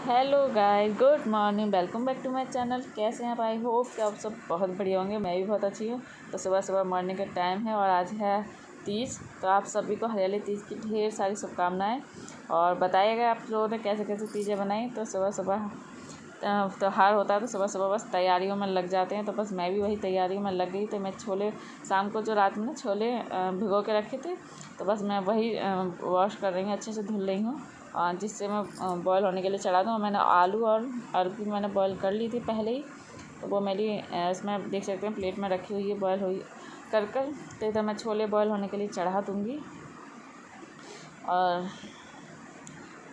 Hello guys, good morning, welcome back to my channel. कैसे हैं आप? आई होप कि आप सब बहुत बढ़िया होंगे। मैं भी बहुत अच्छी हूँ। तो सुबह सुबह मॉर्निंग का टाइम है और आज है तीज। तो आप सभी को हरियाली तीज की ढेर सारी शुभकामनाएं। और बताइएगा आप लोगों ने कैसे कैसे तीजें बनाई। तो सुबह सुबह त्योहार होता है तो सुबह सुबह बस तैयारियों में लग जाते हैं। तो बस मैं भी वही तैयारियों में लग गई। तो मैं छोले शाम को जो रात में ना छोले भिगो के रखे थे, तो बस मैं वही वॉश कर रही हूँ, अच्छे से धुल रही हूँ जिससे मैं बॉयल होने के लिए चढ़ा दूँ। मैंने आलू और अरबी मैंने बॉयल कर ली थी पहले ही। तो वो मेरी इसमें देख सकते हैं प्लेट में रखी हुई है बॉयल हुई कर। तो इधर मैं छोले बॉयल होने के लिए चढ़ा दूँगी। और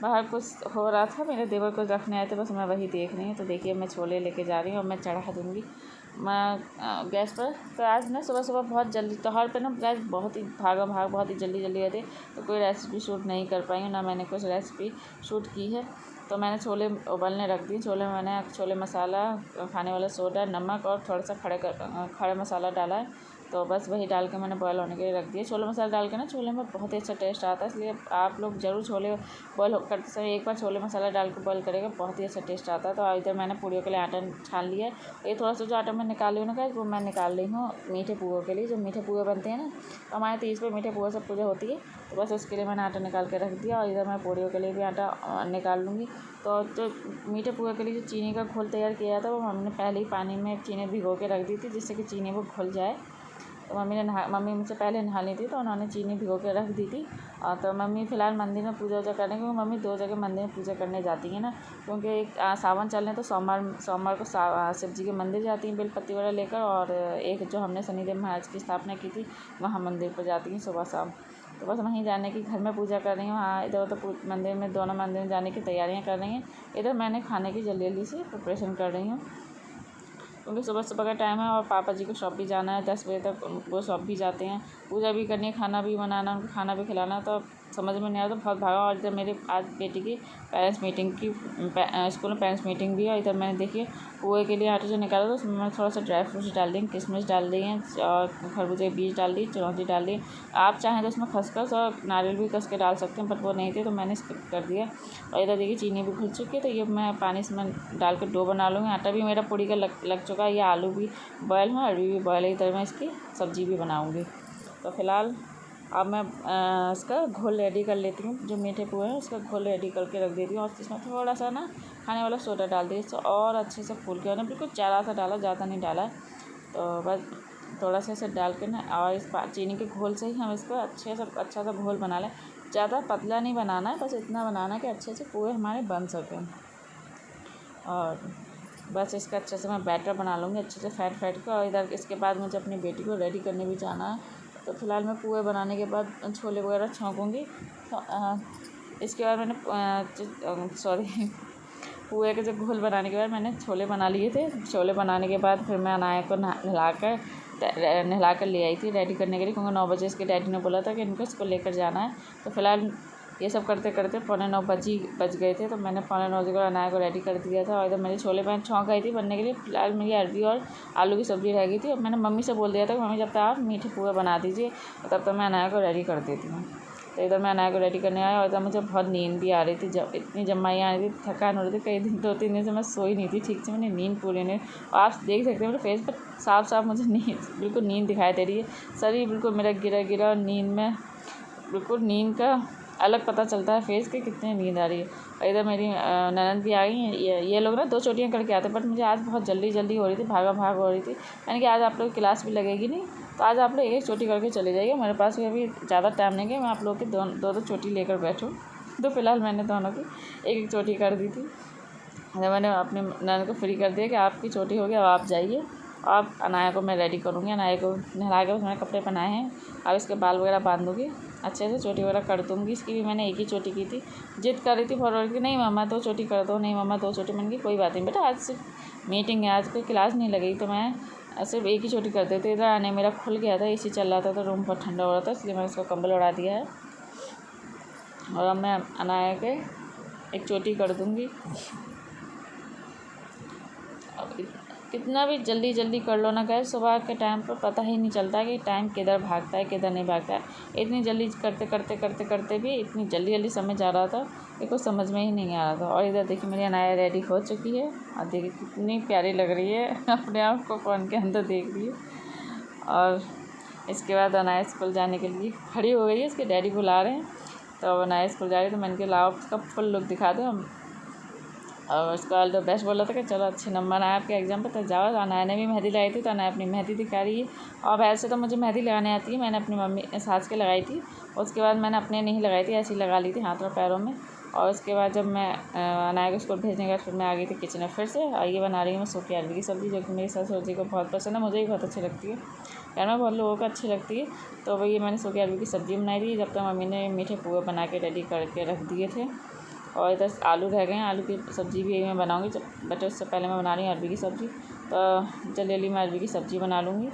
बाहर कुछ हो रहा था, मेरे देवर को रखने आए थे, बस मैं वही देख रही हूँ। तो देखिए मैं छोले लेके जा रही हूँ और मैं चढ़ा दूँगी मैं गैस पर। तो आज ना सुबह सुबह बहुत जल्दी त्योहार पे ना गैस बहुत ही भाग बहुत ही जल्दी जल्दी रहती है। तो कोई रेसिपी शूट नहीं कर पाई हूँ, ना मैंने कुछ रेसिपी शूट की है। तो मैंने छोले उबलने रख दिए। छोले में मैंने छोले मसाला, खाने वाला सोडा, नमक और थोड़ा सा खड़े मसाला डाला है। तो बस वही डाल के मैंने बॉयल होने के लिए रख दिया। छोले मसाला डाल के ना छोले में बहुत ही अच्छा टेस्ट आता है, इसलिए आप लोग ज़रूर छोले बॉयल करते समय एक बार छोले मसाला डाल के बॉयल करेगा, बहुत ही अच्छा टेस्ट आता है। तो इधर मैंने पूड़ियों के लिए आटा छान लिया है। ये थोड़ा सा जो आटा मैं निकाल रही हूँ ना, वो मैं निकाल रही हूँ मीठे पुओं के लिए। जो मीठे पुए बनते हैं ना, तो हमारे तीज पे मीठे पुओं से पूजा होती है। तो बस उसके लिए मैंने आटा निकाल के रख दिया। और इधर मैं पूड़ियों के लिए भी आटा निकाल लूँगी। तो जो मीठे पुए के लिए जो चीनी का घोल तैयार किया था, वो हमने पहले ही पानी में चीनी भिगो के रख दी थी, जिससे कि चीनी वो घुल जाए। तो मम्मी मुझसे पहले नहा ली थी, तो उन्होंने चीनी भिगो के रख दी थी। तो मम्मी फ़िलहाल मंदिर में पूजा वूजा करने, क्योंकि मम्मी 2 जगह मंदिर में पूजा करने जाती हैं ना। क्योंकि एक सावन चल रहे तो सोमवार को शिव जी के मंदिर जाती हैं बेलपत्ती वगैरह लेकर। और एक जो हमने शनिदेव महाराज की स्थापना की थी, वहाँ मंदिर पर जाती हैं सुबह शाम। तो बस वहीं जाने की, घर में पूजा कर रही हूँ। हाँ, इधर उधर मंदिर में, दोनों मंदिर में जाने की तैयारियाँ कर रही हैं। इधर मैंने खाने की जल्दी जल्दी से प्रिपरेशन कर रही हूँ, क्योंकि सुबह सुबह का टाइम है और पापा जी को शॉप भी जाना है। 10 बजे तक वो शॉप भी जाते हैं, पूजा भी करनी है, खाना भी बनाना, उनको खाना भी खिलाना। तो समझ में नहीं आ रहा, तो बहुत भागा। और इधर मेरे आज बेटी की पेरेंट्स मीटिंग की स्कूल में पेरेंट्स मीटिंग भी है। और इधर मैंने देखिए पोहे के लिए आटा जो निकाला, तो उसमें मैं थोड़ा सा ड्राई फ्रूट्स डाल दी, किशमिश डाल दी हैं और खरबूजे के बीज डाल दी, चिरौंजी डाल दी। आप चाहें तो उसमें खसखस और नारियल भी कस के डाल सकते हैं, बट वो नहीं थे तो मैंने स्किप कर दिया। और इधर देखिए चीनी भी घुल चुकी है। तो ये मैं पानी इसमें डाल के डो बना लूँगी। आटा भी मेरा पूड़ी का लग चुका है। ये आलू भी बॉयल है, अरबी भी बॉयल है। इधर मैं इसकी सब्ज़ी भी बनाऊँगी। तो फिलहाल अब मैं इसका घोल रेडी कर लेती हूँ। जो मीठे पुए हैं उसका घोल रेडी करके रख देती हूँ। और इसमें थोड़ा सा ना खाने वाला सोडा डाल दी, इससे और अच्छे से फूल के, और बिल्कुल ज़्यादा सा डाला, ज़्यादा नहीं डाला। तो बस थोड़ा सा इसे डाल के ना, और इस चीनी के घोल से ही हम इसको अच्छा सा घोल बना लें। ज़्यादा पतला नहीं बनाना है, बस इतना बनाना है कि अच्छे से पुए हमारे बन सकें। और बस इसका अच्छे से मैं बैटर बना लूँगी, अच्छे से फेंट के। और इधर इसके बाद मुझे अपनी बेटी को रेडी करने भी जाना है। तो फिलहाल मैं पुए बनाने के बाद छोले वगैरह छौंकूँगी। तो इसके बाद मैंने पुए के जो घोल बनाने के बाद मैंने छोले बना लिए थे। छोले बनाने के बाद फिर मैं अनाया को नहला कर ले आई थी रेडी करने के लिए, क्योंकि 9 बजे इसके डैडी ने बोला था कि इनको इसको लेकर जाना है। तो फिलहाल ये सब करते करते 8:45 बज गए थे। तो मैंने 8:45 बजे अनाया को रेडी कर दिया था। और इधर मेरे छोले मैं छौंक गई थी बनने के लिए। फिलहाल मेरी अरबी और आलू की सब्ज़ी रह गई थी। और मैंने मम्मी से बोल दिया था कि मम्मी जब तक आप मीठे पुए बना दीजिए, तब तक मैं अनाया को रेडी कर देती हूँ। तो इधर मैं अनाया को रेडी करने आया। और इधर मुझे बहुत नींद भी आ रही थी, जब इतनी जम्माई आ रही थी, थकान हो रही थी। कई दिन 2-3 दिन से मैं सोई नहीं थी ठीक से, मैंने नींद पूरी नहीं। और आप देख सकते हैं मेरे फेस पर साफ मुझे बिल्कुल नींद दिखाई दे रही है। शरीर बिल्कुल मेरा गिरा और नींद में बिल्कुल नींद का अलग पता चलता है फेस के कितनी नींद आ रही है। और इधर मेरी ननद भी आ गई हैं। ये लोग ना 2 चोटियाँ करके आते, बट मुझे आज बहुत जल्दी हो रही थी, भाग हो रही थी। मैंने कहा आज आप लोग की क्लास भी लगेगी नहीं, तो आज आप लोग एक चोटी करके चले जाइए। मेरे पास भी अभी ज़्यादा टाइम नहीं है, मैं आप लोग की दो चोटी लेकर बैठूँ। तो फिलहाल मैंने दोनों की एक चोटी कर दी थी। मैंने अपनी ननद को फ्री कर दिया कि आपकी चोटी हो गई, अब आप जाइए। अब अनाया को मैं रेडी करूँगी। अनाया को नहला के उसमें कपड़े पहनाए हैं। अब इसके बाल वगैरह बांध दूँगी, अच्छे से चोटी वगैरह कर दूँगी। इसकी भी मैंने एक ही चोटी की थी। जिद कर रही थी फॉरवर्ड की, नहीं मम्मा 2 चोटी कर दो, नहीं मम्मा 2 चोटी। मैंने की कोई बात नहीं बेटा, आज सिर्फ मीटिंग है, आज कोई क्लास नहीं लगेगी, तो मैं सिर्फ एक ही चोटी कर देती। इधर आने मेरा खुल गया था, एसी चल रहा था, तो रूम बहुत ठंडा हो रहा था, इसलिए मैंने उसको कंबल उड़ा दिया है। और अब मैं अनाया के एक चोटी कर दूँगी। कितना भी जल्दी जल्दी कर लो ना गैस, सुबह के टाइम पर पता ही नहीं चलता कि टाइम किधर भागता है किधर नहीं भागता है। इतनी जल्दी करते करते करते करते भी इतनी जल्दी जल्दी समय जा रहा था कि कुछ समझ में ही नहीं आ रहा था। और इधर देखिए मेरी अनाया रेडी हो चुकी है और देखिए कितनी प्यारी लग रही है, अपने आप को फ़ोन के अंदर देख रही है। और इसके बाद अनाया स्कूल जाने के लिए खड़ी हो गई है, इसके डैडी बुला रहे हैं। तो अब अनाया स्कूल जा रही है, तो मैंने कहा लाओ उसका फुल लुक दिखा दो। और उसको ऑल द बेस्ट बोला था कि चलो अच्छे नंबर आए आपके एग्ज़ाम पे, तो जाओ। अनाया ने भी मेहंदी लगाई थी, तो अनाया अपनी मेहंदी दिखा रही है। और वैसे तो मुझे मेहंदी लगाने आती है, मैंने अपनी मम्मी सास के लगाई थी। उसके बाद मैंने अपने नहीं लगाई थी, ऐसी लगा ली थी हाथ और पैरों में। और उसके बाद जब मैं अनाया को स्कूल भेजने के बाद फिर मैं आ गई थी किचन में फिर से। और ये बना रही हूँ मैं सूखी अरबी की सब्ज़ी, जो कि मेरी ससुर जी को बहुत पसंद है, मुझे भी बहुत अच्छी लगती है, घर में बहुत लोगों को अच्छी लगती है। तो वही मैंने सूखी अरबी की सब्ज़ी बनाई थी। जब तक मम्मी ने मीठे पुए बना के रेडी करके रख दिए थे। और इधर आलू रह गए हैं, आलू की सब्ज़ी भी मैं बनाऊंगी, बट उससे पहले मैं बना रही हूँ अरबी की सब्ज़ी। तो जल्दी मैं अरबी की सब्ज़ी बना लूँगी।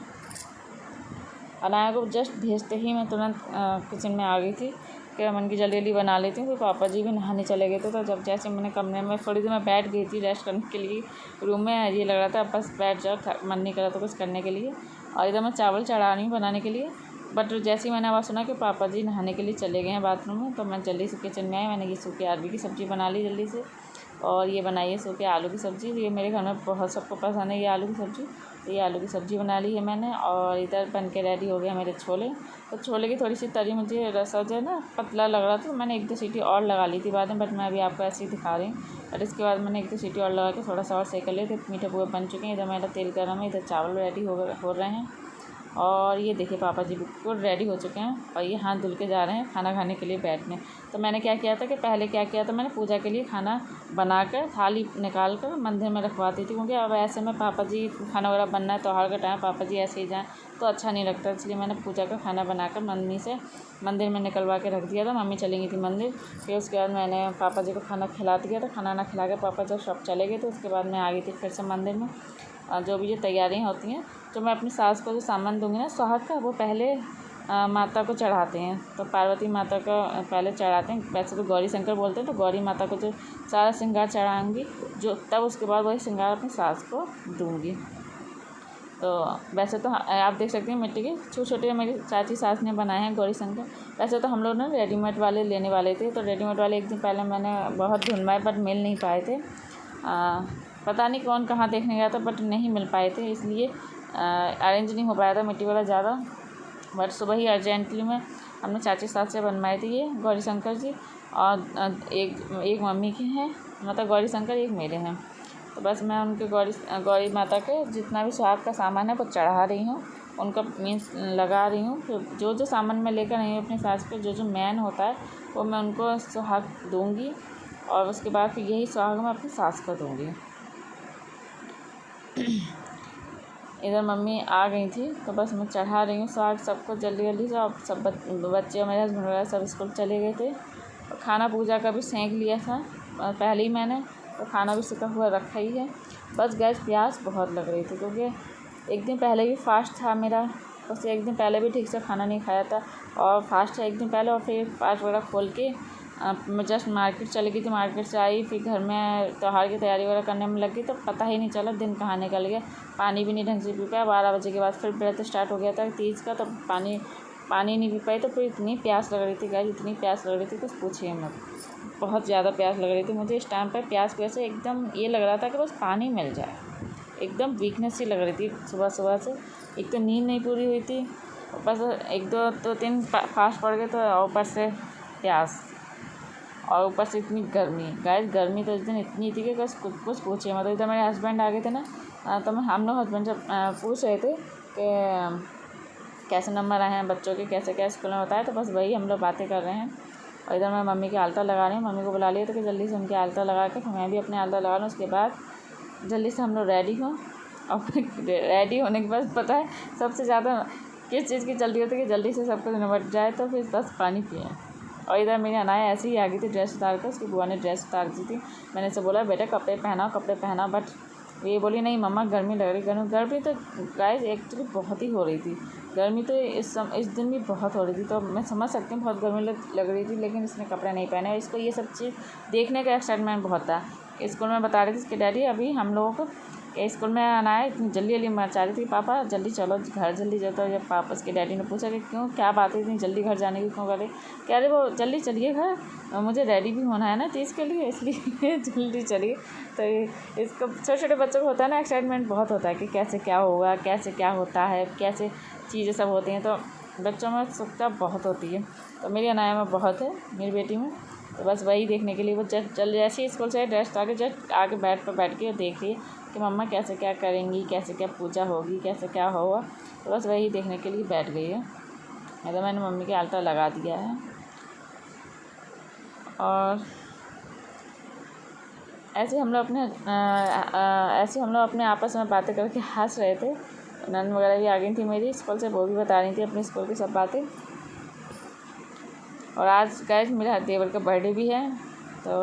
अनाया को जस्ट भेजते ही मैं तुरंत किचन में आ गई थी कि मन की जल्दी जल्दी बना लेती हूँ। तो पापा जी भी नहाने चले गए थे। तो जब जैसे मैंने कमरे में थोड़ी देर मैं बैठ गई थी रेस्ट करने के लिए रूम में, ये लग रहा था बस बैठ जाओ, मन नहीं कर रहा था कुछ करने के लिए। और इधर मैं चावल चढ़ा रही हूँ बनाने के लिए। बट जैसे ही मैंने आवाज़ सुना कि पापा जी नहाने के लिए चले गए हैं बाथरूम में, तो मैं जल्दी से किचन में आई। मैंने ये सूखी अरबी की सब्ज़ी बना ली जल्दी से। और ये बनाई है सूखे आलू की सब्ज़ी। ये मेरे घर में बहुत सबको पसंद है ये आलू की सब्ज़ी। तो ये आलू की सब्ज़ी बना ली है मैंने। और इधर बन के रेडी हो गया मेरे छोले। तो छोले की थोड़ी सी तरी मुझे रसा जो है ना पतला लग रहा था, तो मैंने 1-2 सीटी और लगा ली थी बाद में। बट मैं अभी आपको ऐसे ही दिखा रही हूँ। और इसके बाद मैंने 1-2 सीटी और लगा के थोड़ा सा और सेक लिए थे। मीठे पुए बन चुके हैं। इधर मेरा तेल गर्म है, इधर चावल रेडी हो रहे हैं। और ये देखिए पापा जी बिल्कुल रेडी हो चुके हैं और ये हाथ धुल के जा रहे हैं खाना खाने के लिए बैठने। तो मैंने क्या किया था कि पहले क्या किया था, मैंने पूजा के लिए खाना बनाकर थाली निकाल कर मंदिर में रखवाती थी, क्योंकि अब ऐसे में पापा जी खाना वगैरह बनना है, त्योहार का टाइम पापा जी ऐसे ही जाएँ तो अच्छा नहीं लगता। इसलिए मैंने पूजा का खाना बनाकर मम्मी से मंदिर में निकलवा के रख दिया था। मम्मी चली गई थी मंदिर। फिर उसके बाद मैंने पापा जी को खाना खिला दिया था। खाना ना खिला के पापा जब शॉप चले गए, तो उसके बाद मैं आ गई थी फिर से मंदिर में। जो भी ये तैयारियाँ होती हैं, जो मैं अपनी सास को जो सामान दूँगी ना सुहाग का, वो पहले माता को चढ़ाते हैं। तो पार्वती माता का पहले चढ़ाते हैं, वैसे तो गौरी शंकर बोलते हैं। तो गौरी माता को जो सारा श्रृंगार चढ़ाऊँगी, जो तब उसके बाद वही श्रृंगार अपनी सास को दूँगी। तो वैसे तो आप देख सकते हैं मिट्टी के छोटे छोटे मेरी चाची सास ने बनाए हैं गौरी शंकर। वैसे तो हम लोग ना रेडीमेड वाले लेने वाले थे, तो रेडीमेड वाले एक दिन पहले मैंने बहुत ढूंढवाए बट मिल नहीं पाए थे। पता नहीं कौन कहाँ देखने गया था बट नहीं मिल पाए थे, इसलिए अरेंज नहीं हो पाया था मिट्टी वाला ज़्यादा। बट सुबह ही अर्जेंटली में हमने चाची सास से बनवाए थे ये गौरी शंकर जी। और एक मम्मी के हैं, मतलब गौरी शंकर, एक मेरे हैं। तो बस मैं उनके गौरी माता के जितना भी सुहाग का सामान है वो चढ़ा रही हूँ, उनका मीन्स लगा रही हूँ। फिर जो जो सामान मैं लेकर आई हूँ अपनी सास को, जो जो मेन होता है वो मैं उनको सुहाग दूँगी। और उसके बाद फिर यही सुहाग मैं अपनी सास को दूँगी। इधर मम्मी आ गई थी, तो बस मैं चढ़ा रही हूँ सुहाग सबको जल्दी जल्दी से। और सब बच्चे और मेरे हस्बैंड वगैरह सब स्कूल चले गए थे। खाना पूजा का भी सेंक लिया था पहले ही मैंने, तो खाना भी सिका हुआ रखा ही है। बस गैस प्यास बहुत लग रही थी, क्योंकि एक दिन पहले भी फास्ट था मेरा, बस एक दिन पहले भी ठीक से खाना नहीं खाया था और फास्ट है एक दिन पहले। और फिर फास्ट वगैरह खोल के मैं जस्ट मार्केट चली गई थी, मार्केट से आई फिर घर में त्योहार की तैयारी वगैरह करने में लगी, तो पता ही नहीं चला दिन कहाँ निकल गया। पानी भी नहीं ढंग से पी पाया। 12 बजे के बाद फिर व्रत स्टार्ट हो गया था तीज का, तो पानी नहीं पी पाई। तो फिर इतनी प्यास लग रही थी गाइस, इतनी प्यास लग रही थी कुछ पूछिए मत, बहुत ज़्यादा प्यास लग रही थी मुझे इस टाइम पर। प्यास की वजह से एकदम ये लग रहा था कि बस पानी मिल जाए, एकदम वीकनेस सी लग रही थी सुबह सुबह से। एक तो नींद नहीं पूरी हुई थी, बस 1-2-3 फास्ट पड़ गए, तो ऊपर से प्यास और ऊपर से इतनी गर्मी। गाइस गर्मी तो इस दिन इतनी थी कि कुछ पूछिए मतलब। इधर मेरे हस्बैंड आ गए थे ना, तो हम लोग हस्बैंड से पूछ रहे थे कि कैसे नंबर आए हैं बच्चों के, कैसे क्या स्कूल में बताया, तो बस वही हम लोग बातें कर रहे हैं। और इधर मैं मम्मी के आलता लगा रही हूँ, मम्मी को बुला लिया था कि जल्दी से उनके आलता लगा के मैं भी अपने आलता लगा लूँ। उसके बाद जल्दी से हम लोग रेडी हों। और रेडी होने के बाद पता है सबसे ज़्यादा किस चीज़ की जल्दी होती है कि जल्दी से सब कुछ निपट जाए, तो फिर बस पानी पिए। और इधर मेरी अनाया ऐसे ही आ गई थी ड्रेस उतार कर, उसकी बुआ ने ड्रेस उतार दी थी। मैंने इसे बोला बेटा कपड़े पहनाओ, बट ये बोली नहीं मम्मा गर्मी लग रही। गर्मी तो गाइस एक्चुअली बहुत ही हो रही थी गर्मी, तो इस दिन भी बहुत हो रही थी। तो मैं समझ सकती हूँ बहुत गर्मी लग रही थी, लेकिन इसने कपड़े नहीं पहने। और इसको ये सब चीज़ देखने का एक्साइटमेंट बहुत था। स्कूल में बता रही थी इसके डैडी अभी हम लोगों को कि स्कूल में आना है, इतनी जल्दी जल्दी मचा रही थी, पापा जल्दी चलो घर, जल्दी जाता। जब पापा उसके डैडी ने पूछा कि क्यों, क्या बात है इतनी जल्दी घर जाने की क्यों कर रही, कह रहे वो जल्दी चलिए घर, मुझे रेडी भी होना है ना चीज़ के लिए, इसलिए जल्दी चलिए। तो इसको छोटे छोटे बच्चों को होता है ना एक्साइटमेंट बहुत होता है कि कैसे क्या होगा, कैसे क्या होता है, कैसे चीज़ें सब होती हैं, तो बच्चों में उत्सुकता बहुत होती है। तो मेरी अनाया में बहुत है, मेरी बेटी में। तो बस वही देखने के लिए वो जैसे ही स्कूल से ड्रेस आके जस्ट आके बैठ के देख रही है कि मम्मा कैसे क्या करेंगी, कैसे क्या पूजा होगी, कैसे क्या होगा। तो बस वही देखने के लिए बैठ गई है। तो मैंने मम्मी के आल्ता लगा दिया है। और ऐसे हम लोग अपने आपस में बातें करके हंस रहे थे। नन वगैरह भी आ गई थी मेरी स्कूल से, वो भी बता रही थी अपने स्कूल की सब बातें। और आज गाइस मेरे देवर का बर्थडे भी है, तो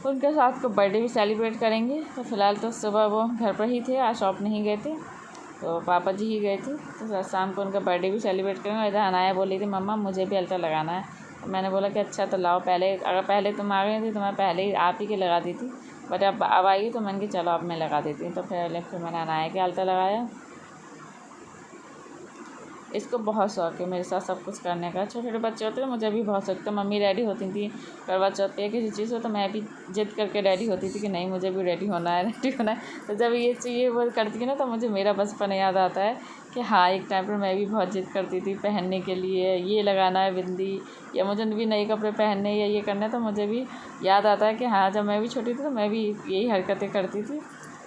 उनके साथ को बर्थडे भी सेलिब्रेट करेंगे। तो फ़िलहाल तो सुबह वो घर पर ही थे, आज शॉप नहीं गए थे, तो पापा जी ही गए थे। तो शाम को उनका बर्थडे भी सेलिब्रेट करेंगे। इधर अनाया बोली थी मम्मा मुझे भी अल्टर लगाना है। तो मैंने बोला कि अच्छा तो लाओ, पहले अगर पहले तुम आ गई थी तो मैं पहले ही आप ही के लगा दी थी, बट अब आई तो मैंने कि चलो अब मैं लगा देती हूँ। तो फिर मैंने अनाया के अल्टर लगाया। इसको बहुत शौक है मेरे साथ सब कुछ करने का। छोटे छोटे बच्चे होते थे, मुझे भी बहुत शौक था। मम्मी रेडी होती थी करवा चौथ पे किसी चीज़ हो, तो मैं भी जिद करके रेडी होती थी कि नहीं मुझे भी रेडी होना है, रेडी होना है। तो जब ये चाहिए वो करती थी ना, तो मुझे मेरा बचपन याद आता है कि हाँ एक टाइम पर मैं भी बहुत जिद करती थी पहनने के लिए, ये लगाना है बिंदी, या मुझे भी नए कपड़े पहनने या ये करना है। तो मुझे भी याद आता है कि हाँ जब मैं भी छोटी थी तो मैं भी यही हरकतें करती थी।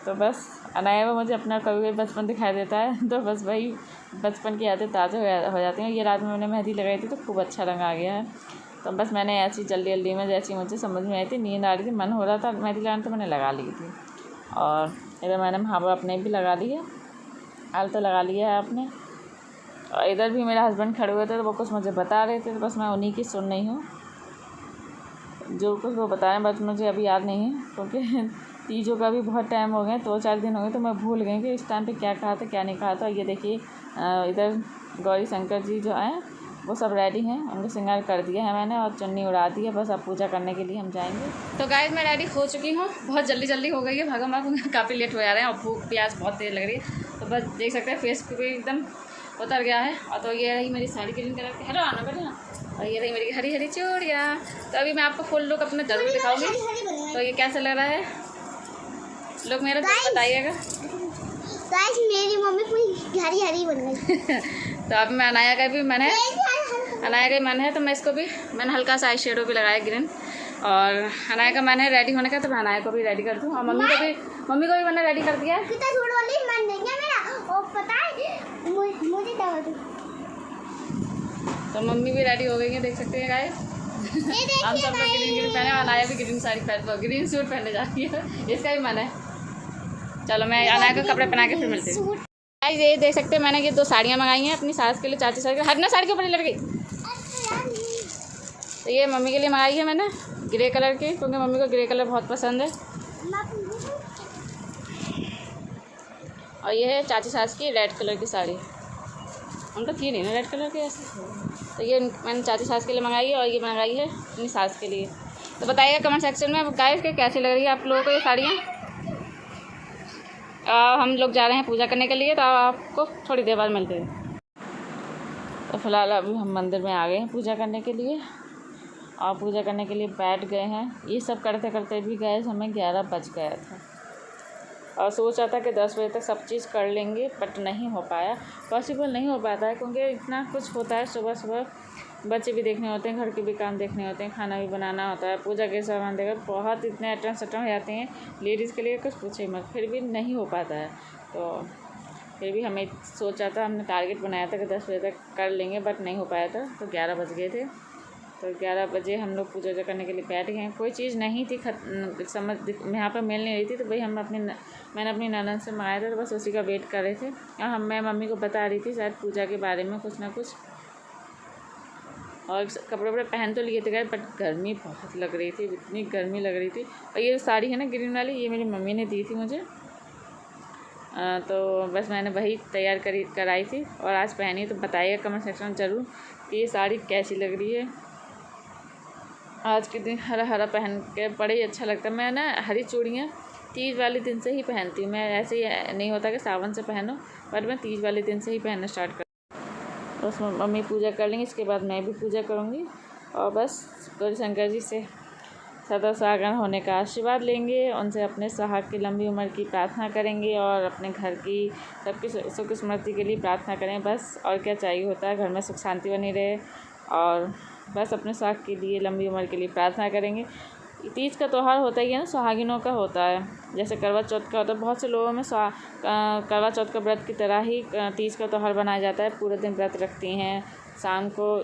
तो बस अनाया में मुझे अपना कभी बचपन दिखाई देता है, तो बस वही बचपन की यादें ताज़ा हो जाती हैं। ये रात में मैंने मेहंदी लगाई थी तो खूब अच्छा रंग आ गया है। तो बस मैंने ऐसी जल्दी जल्दी में जैसी मुझे समझ में आई थी, नींद आ रही थी, मन हो रहा था मेहंदी लगाने, तो मैंने लगा ली थी। और इधर मैंने वहाँ पर अपने भी लगा ली है, आलता लगा लिया है आपने। और इधर भी मेरे हस्बैंड खड़े हुए थे, तो वो कुछ मुझे बता रहे थे, तो बस मैं उन्हीं की सुन रही हूँ जो कुछ वो बताएं, बस मुझे अभी याद नहीं है क्योंकि तीजों का भी बहुत टाइम हो गया, 2-4 दिन हो गए, तो मैं भूल गई कि इस टाइम पे क्या कहा था क्या नहीं कहा था। ये देखिए इधर गौरी शंकर जी जो हैं वो सब रेडी हैं, उनको श्रृंगार कर दिया है मैंने और चुन्नी उड़ा दी है। बस अब पूजा करने के लिए हम जाएंगे। तो गाइस मैं रेडी हो चुकी हूँ, बहुत जल्दी हो गई है, भागम काफ़ी लेट हो जा रहे हैं और भूख प्यास बहुत तेज लग रही है। तो बस देख सकते हैं फेस भी एकदम उतर गया है। और तो ये रही मेरी साड़ी ग्रीन कलर की, हेलो आना बेटा, और ये रही मेरी हरी हरी चूड़ियाँ। तो अभी मैं आपको फुल लुक अपना जरूर दिखाऊंगी। तो ये कैसा लग रहा है लोग मेरा बताइएगा। गाइस मेरी मम्मी पूरी हरी हरी बन गई। तो अब मैं अनाया का भी मन है, तो मैं इसको भी मैंने हल्का सा आई शेडो भी लगाया ग्रीन। और अनाया का मन है रेडी होने का, तो मैं अनाया को भी रेडी कर दूँ और मम्मी को भी मैंने रेडी कर दिया है। कितना झूठ बोली, मन नहीं है मेरा, और पता है मुझे दवा दो। तो मम्मी भी रेडी हो गई है, देख सकते हैं गाइस। हम सब लोग ग्रीन पहने, अनाया भी ग्रीन साड़ी ग्रीन सूट पहनने जा रही है, इसका भी मन है। चलो मैं अनाया को कपड़े पहना के फिर मिलती हूँ। ये देख सकते हैं मैंने ये 2 साड़ियाँ मंगाई हैं अपनी सास के लिए, चाची सास के लिए। हरना साड़ी के ऊपर लड़ गई। तो ये मम्मी के लिए मंगाई है मैंने ग्रे कलर की, क्योंकि मम्मी को ग्रे कलर बहुत पसंद है। और ये है चाची सास की रेड कलर की साड़ी, उनका थी नहीं ना रेड कलर की ऐसे। तो ये मैंने चाची सास के लिए मंगाई है और ये मंगाई है अपनी सास के लिए। तो बताइएगा कमेंट सेक्शन में गाइस कि कैसी लग रही है आप लोगों को ये साड़ियाँ। हम लोग जा रहे हैं पूजा करने के लिए, तो आपको थोड़ी देर बाद मिलते हैं। तो फिलहाल अभी हम मंदिर में आ गए हैं पूजा करने के लिए, और पूजा करने के लिए बैठ गए हैं। ये सब करते करते भी गए हमें 11 बज गया था, और सोचा था कि 10 बजे तक सब चीज़ कर लेंगे, बट नहीं हो पाया, पॉसिबल नहीं हो पाता है, क्योंकि इतना कुछ होता है। सुबह सुबह बच्चे भी देखने होते हैं, घर के भी काम देखने होते हैं, खाना भी बनाना होता है, पूजा के सामान देकर बहुत इतने अटन सटन हो जाते हैं लेडीज़ के लिए, कुछ पूछे मत, फिर भी नहीं हो पाता है। तो फिर भी हमें सोचा था, हमने टारगेट बनाया था कि 10 बजे तक कर लेंगे, बट नहीं हो पाया था। तो 11 बज गए थे। तो 11 बजे हम लोग पूजा करने के लिए बैठ गए। कोई चीज़ नहीं थी समझ यहाँ पर मिल नहीं रही थी, तो भाई मैंने अपनी ननद से मंगाया था, तो बस उसी का वेट कर रहे थे। और मैं मम्मी को बता रही थी शायद पूजा के बारे में कुछ ना कुछ, और कपड़े वपड़े पहन तो लिए थे गए, बट गर्मी बहुत लग रही थी, इतनी गर्मी लग रही थी। और ये साड़ी है ना ग्रीन वाली, ये मेरी मम्मी ने दी थी मुझे, तो बस मैंने वही तैयार कराई थी और आज पहनी। तो बताइएगा कमेंट सेक्शन में ज़रूर कि ये साड़ी कैसी लग रही है। आज के दिन हरा हरा पहन के बड़ा ही अच्छा लगता है। मैं ना हरी चूड़ियाँ तीज वाले दिन से ही पहनती हूँ मैं, ऐसे ही नहीं होता कि सावन से पहनो, पर मैं तीज वाले दिन से ही पहनना स्टार्ट कर। तो उसमें मम्मी पूजा कर लेंगी, इसके बाद मैं भी पूजा करूँगी और बस गौरी शंकर जी से सदा सुहागन होने का आशीर्वाद लेंगे, उनसे अपने सुहाग की लंबी उम्र की प्रार्थना करेंगे और अपने घर की सबकी सुख स्मृति के लिए प्रार्थना करें। बस और क्या चाहिए होता है, घर में सुख शांति बनी रहे और बस अपने सुहाग के लिए लंबी उम्र के लिए प्रार्थना करेंगे। तीज का त्यौहार होता ही है ना, सुहागिनों का होता है, जैसे करवा चौथ का होता है। बहुत से लोगों में करवा चौथ का व्रत की तरह ही तीज का त्यौहार बनाया जाता है। पूरे दिन व्रत रखती हैं, शाम को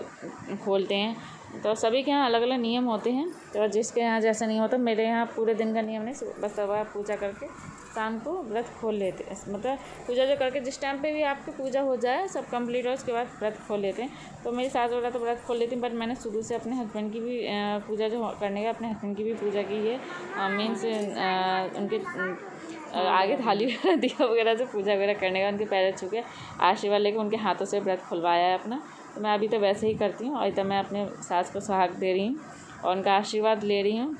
खोलते हैं, तो सभी के यहाँ अलग अलग नियम होते हैं। तो जिसके यहाँ जैसा नहीं होता, मेरे यहाँ पूरे दिन का नियम नहीं, बस सुबह पूजा करके शाम को व्रत खोल लेते हैं। मतलब पूजा जो करके जिस टाइम पे भी आपकी पूजा हो जाए सब कंप्लीट हो, उसके बाद व्रत खोल लेते हैं। तो मेरी सास वगैरह तो व्रत खोल लेती हैं, बट मैंने शुरू से अपने हस्बैंड की भी पूजा जो करने का अपने हस्बैंड की भी पूजा की है। मीन्स उनके आगे थाली वगैरह दिया वगैरह से पूजा वगैरह करने का, उनके पैर छू के आशीर्वाद लेकर उनके हाथों से व्रत खुलवाया है अपना। तो मैं अभी तो वैसे ही करती हूँ और इधर मैं अपने सास को सुहाग दे रही हूँ और उनका आशीर्वाद ले रही हूँ।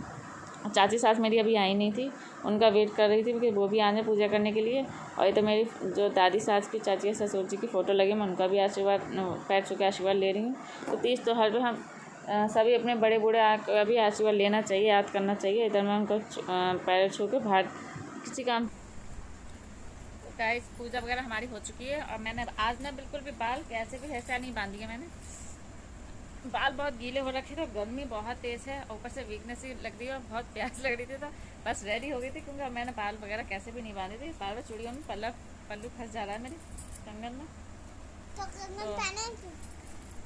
चाची सास मेरी अभी आई नहीं थी, उनका वेट कर रही थी क्योंकि वो भी आने पूजा करने के लिए। और इधर मेरी जो दादी सास की, चाची ससुर जी की फ़ोटो लगी, मैं उनका भी आशीर्वाद पैर छू के आशीर्वाद ले रही हूँ। तो तीज त्यौहार पर हम सभी अपने बड़े बूढ़े का भी आशीर्वाद लेना चाहिए, याद करना चाहिए। इधर मैं उनको पैर छू के बाहर किसी काम। गाइस पूजा वगैरह हमारी हो चुकी है और मैंने आज ना बिल्कुल भी बाल कैसे भी हेयर स्टाइल नहीं बांधी है। मैंने बाल बहुत गीले हो रखे थे, गर्मी बहुत तेज़ है, ऊपर से वीकनेस ही लग रही है और बहुत प्यास लग रही थी, तो बस रेडी हो गई थी क्योंकि मैंने बाल वगैरह कैसे भी नहीं बांधे थे। बाल में चूड़ियों में पल्लू फंस जा रहा है मेरे कंगन में।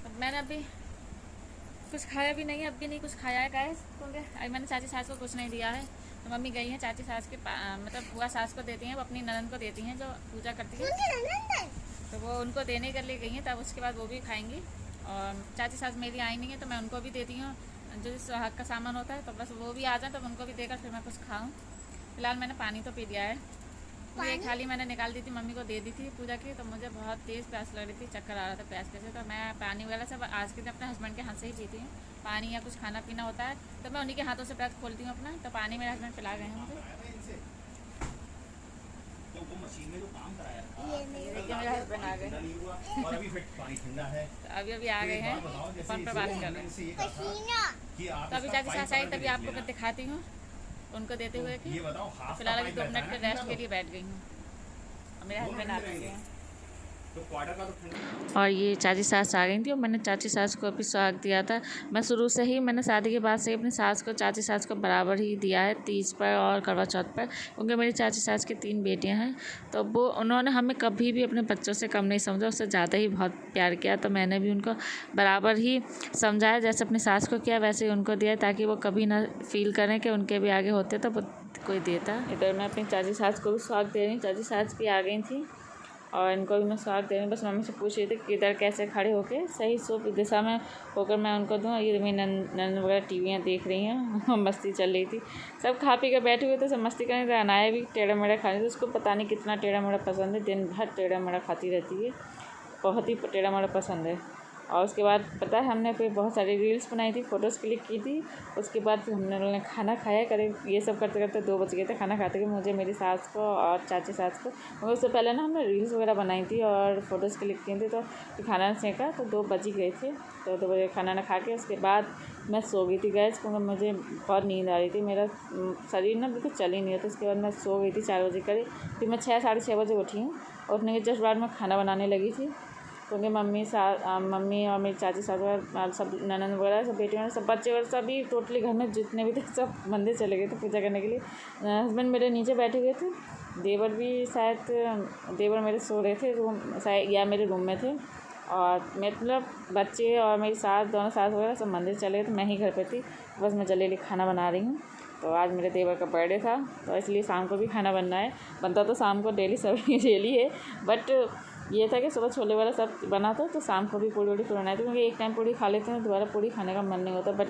तो मैंने अभी कुछ खाया भी नहीं है, अब भी नहीं कुछ खाया है गाइस, क्योंकि अभी मैंने चाची सास को कुछ नहीं दिया है। तो मम्मी गई हैं चाची सास के मतलब बुआ सास को देती हैं, वो अपनी ननद को देती हैं जो पूजा करती है, तो वो उनको देने के लिए गई हैं, तब उसके बाद वो भी खाएंगी। और चाची सास मेरी आई नहीं है तो मैं उनको भी देती हूँ जो सुहाग का सामान होता है, तो बस वो भी आ जाए तब उनको भी देकर फिर मैं कुछ खाऊँ। फिलहाल मैंने पानी तो पी लिया है, एक थाली मैंने निकाल दी थी, मम्मी को दे दी थी पूजा की, तो मुझे बहुत तेज़ प्यास लग रही थी, चक्कर आ रहा था प्यास से, तो मैं पानी वगैरह सब आज के दिन अपने हस्बैंड के हाथ से ही पीती हूँ। पानी या कुछ खाना पीना होता है तो मैं उन्हीं के हाथों से व्रत खोलती हूँ अपना। तो पानी मेरे हस्बैंड पिला गए हैं मुझे। मेरे हस्बैंड आ गए, अभी अभी आ गए हैं, फोन पर बात कर रहे हैं। तो अभी चाची सास आई तभी आपको मैं दिखाती हूँ उनको देते हुए कि फिलहाल अभी 2 मिनट के रेस्ट के लिए बैठ गई हूँ और मेरे हस्बैंड आ चुके हैं। और ये चाची सास आ गई थी और मैंने चाची सास को अभी सुहाग दिया था। मैं शुरू से ही मैंने शादी के बाद से अपनी सास को, चाची सास को बराबर ही दिया है तीज पर और करवा चौथ पर, क्योंकि मेरी चाची सास की 3 बेटियां हैं, तो वो उन्होंने हमें कभी भी अपने बच्चों से कम नहीं समझा, उससे ज़्यादा ही बहुत प्यार किया। तो मैंने भी उनको बराबर ही समझाया, जैसे अपनी सास को किया वैसे ही उनको दिया, ताकि वो कभी ना फील करें कि उनके भी आगे होते तो कोई देता। इधर मैं अपनी चाची सास को भी सुहाग दे रही हूँ, चाची सास भी आ गई थी और इनको भी मैं सुहाग दे रही हूँ। बस मम्मी से पूछ रही थी कि इधर कैसे खड़े होके सही शुभ दिशा में होकर मैं उनको दूँ। ये मेरी नन वगैरह टीवियाँ देख रही हैं, मस्ती चल रही थी, सब खा पी कर बैठे हुए थे, सब मस्ती कर रहे थे। अनाया भी टेढ़ा मेढ़ा खा रही थी, उसको पता नहीं कितना टेढ़ा मेढ़ा पसंद है, दिन भर टेढ़ा मेढ़ा खाती रहती है, बहुत ही टेढ़ा मेढ़ा पसंद है। और उसके बाद पता है हमने फिर बहुत सारी रील्स बनाई थी, फ़ोटोज़ क्लिक की थी। उसके बाद फिर हमने खाना खाया, करीब ये सब करते करते 2 बज गए थे खाना खाते हुए, मुझे, मेरी सास को और चाची सास को। मगर उससे पहले ना हमने रील्स वगैरह बनाई थी और फ़ोटोज़ क्लिक की थी, तो फिर खाना सेंका तो 2 बज ही गए थे। तो 2 बजे खाना ना खा के उसके बाद मैं सो गई थी गैस, क्योंकि मुझे बहुत नींद आ रही थी, मेरा शरीर ना बिल्कुल चल ही नहीं था। उसके बाद मैं सो गई थी 4 बजे करीब। फिर मैं 6 साढ़े 6 बजे उठी हूँ, उठने के जस्ट बाद मैं खाना बनाने लगी थी, क्योंकि मम्मी और मेरी चाची सास सब ननद वगैरह सब बेटी वगैरह सब बच्चे वगैरह सभी टोटली घर में जितने भी थे सब मंदिर चले गए थे पूजा करने के लिए। हस्बैंड मेरे नीचे बैठे हुए थे, देवर भी शायद देवर मेरे सो रहे थे रूम शायद या मेरे रूम में थे, और मतलब बच्चे और मेरी सास दोनों सास वगैरह सब मंदिर चले गए थे, मैं ही घर पर थी। बस मैं जल्दी खाना बना रही हूँ। तो आज मेरे देवर का बर्थडे था, तो इसलिए शाम को भी खाना बनना है। बनता तो शाम को डेली सभी डेली है, बट ये था कि सुबह छोले वाला सब बना था, तो शाम को भी पूड़ी वूड़ी बनाए थे, क्योंकि एक टाइम पूड़ी खा लेते हैं, दोबारा पूड़ी खाने का मन नहीं होता। बट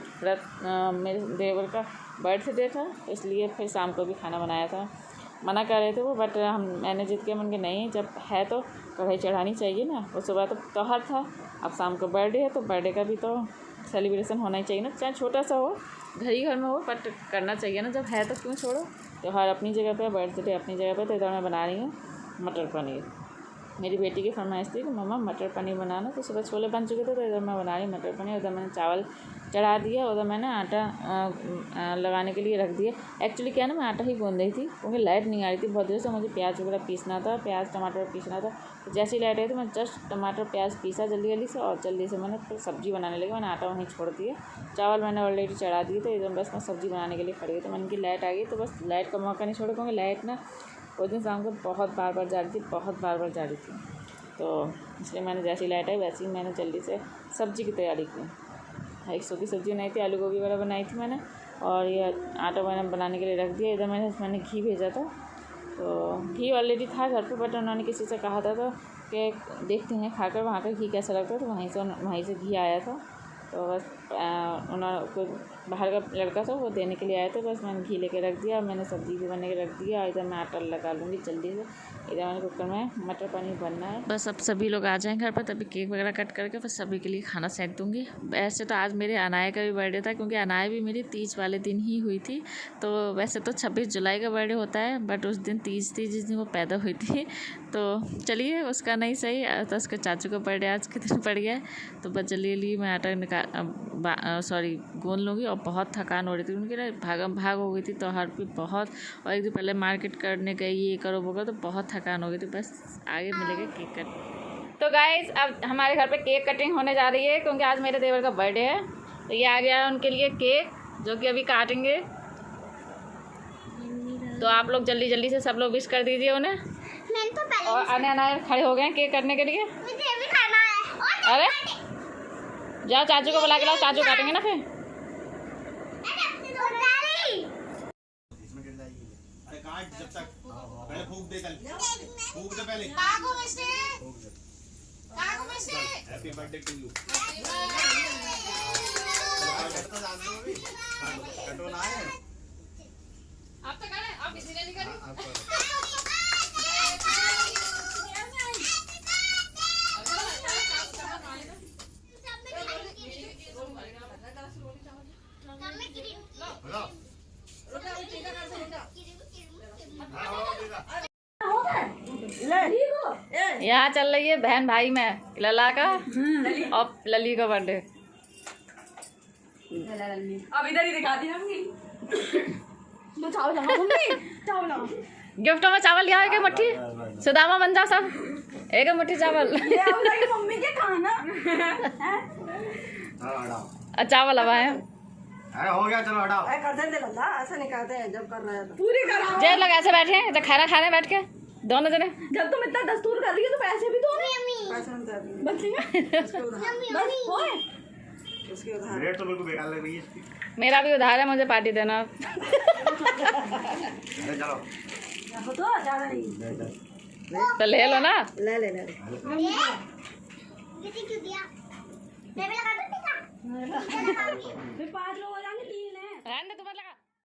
मेरे देवर का बर्थडे था, इसलिए फिर शाम को भी खाना बनाया था। मना कर रहे थे वो, बट मैंने जिद किया, मन के नहीं, जब है तो कढ़ाई चढ़ानी चाहिए ना। वो सुबह तो त्यौहार था, अब शाम को बर्थडे है, तो बर्थडे का भी तो सेलिब्रेशन होना ही चाहिए ना, चाहे छोटा सा हो घर ही घर में हो, बट करना चाहिए ना, जब है तो क्यों छोड़ो। त्योहार अपनी जगह पे, बर्थडे अपनी जगह पे। तो इधर मैं बना रही हूँ मटर पनीर। मेरी बेटी की फरमाइश थी कि मम्मा मटर पनीर बनाना, तो सुबह छोले बन चुके थे, तो इधर मैं बना रही हूँ मटर पनीर। उधर मैंने चावल चढ़ा दिया, उधर मैंने आटा लगाने के लिए रख दिया। एक्चुअली क्या है ना, मैं आटा ही गूँध रही थी क्योंकि लाइट नहीं आ रही थी बहुत देर से। मुझे प्याज वगैरह पीसना था, प्याज टमाटर पीसना था। तो जैसे ही लाइट आई तो मैं जस्ट टमाटर प्याज पीसा जल्दी जल्दी से, और जल्दी से मैंने फिर सब्ज़ी बनाने लगी। मैंने आटा वहीं छोड़ दिया, चावल मैंने ऑलरेडी चढ़ा दिए थे। एकदम बस मैं सब्ज़ी बनाने के लिए खड़ी हुई, तो मैंने की लाइट आ गई तो बस लाइट का मौका नहीं छोड़ा, क्योंकि लाइट ना उस दिन शाम को बहुत बार बार जा रही थी, बहुत बार बार जा रही थी। तो इसलिए मैंने जैसी ही लाइट आई वैसे ही मैंने जल्दी से सब्ज़ी की तैयारी की। एक सूखी सब्ज़ी बनाई थी, आलू गोभी वगैरह बनाई थी मैंने, और ये आटा मैंने बनाने के लिए रख दिया। इधर मैंने घी भेजा था, तो घी ऑलरेडी था घर पे, बट उन्होंने किसी से कहा था तो कि देखते हैं खाकर वहाँ का घी कैसा लगता है, तो वहीं से घी आया था। तो बस उन्होंने कोई बाहर का लड़का था, वो देने के लिए आए थे। बस मैंने घी लेके रख दिया, मैंने सब्ज़ी भी बना के रख दिया। इधर मैं आटा लगा लूँगी जल्दी से। इधर मैंने कुकर में मटर पनीर बनना है। बस अब सभी लोग आ जाएँ घर पर, तभी केक वगैरह कट करके बस सभी के लिए खाना सेक दूँगी। वैसे तो आज मेरे अनाया का भी बर्थडे था, क्योंकि अनाया भी मेरी तीज वाले दिन ही हुई थी। तो वैसे तो 26 जुलाई का बर्थडे होता है, बट उस दिन तीज थी जिस दिन वो पैदा हुई थी। तो चलिए उसका नहीं सही, तो उसके चाचू का बर्थडे आज के दिन पड़ गया है। तो बस जल्दी मैं आटा गूँध लूँगी। और बहुत थकान हो रही थी उनकी ना, भागम भाग हो गई थी त्योहार पे बहुत। और एक दिन पहले मार्केट करने गई, ये करो वो करो, तो बहुत थकान हो गई थी। बस आगे मिलेगा केक कट। तो गाइस अब हमारे घर पे केक कटिंग होने जा रही है, क्योंकि आज मेरे देवर का बर्थडे है। तो ये आ गया है उनके लिए केक, जो कि अभी काटेंगे। तो आप लोग जल्दी जल्दी से सब लोग विश कर दीजिए उन्हें। मैंने तो पहले और अनाया खड़े हो गए हैं केक काटने के लिए। मुझे भी खाना है। अरे जाओ चाचू को बुला के लाओ, चाचू काटेंगे ना फिर। अरे काट जब तक पहले फूंक दे, फूंक दे पहले। Happy birthday to you. कटोला है आप तो करें, आप किसी ने नहीं करी। यहाँ चल रही है बहन भाई में लला का और लली का बर्थडे। अब इधर ही दिखा दी हमने। तो चावल लगाओ मम्मी, चावल लगाओ। गिफ्ट में चावल लिया है, एक मुट्ठी सुदामा बन जाओ सब, एक मुट्ठी चावल। ये अब लगी मम्मी के खाना। चावल अब आए। अरे हो गया, चलो हटाओ। कर दे बंदा, ऐसा नहीं करते हैं जब कर रहे हैं तो। पूरी करा। जे लोग ऐसे बैठे हैं तो खाना खाने बैठ के दोनों जने। जब तुम इतना दस्तूर कर रही हो तो पैसे भी दो ना। पैसे हम दे देंगे। बस ठीक है। उसके उधार। बस होए। उसके उधार। रेट तो बिल्कुल बेकार लग रही है इसकी। मेरा भी उधार है, मुझे पार्टी देना। अरे चलो तो ज्यादा नहीं। तो ले लो ना। ले ले ले। किसी क्यों दिया? मैं भी लगा दूँ टीका। 5 लोग हो जाएंगे, 3 है। रहने दे, तुम्हारे लगा।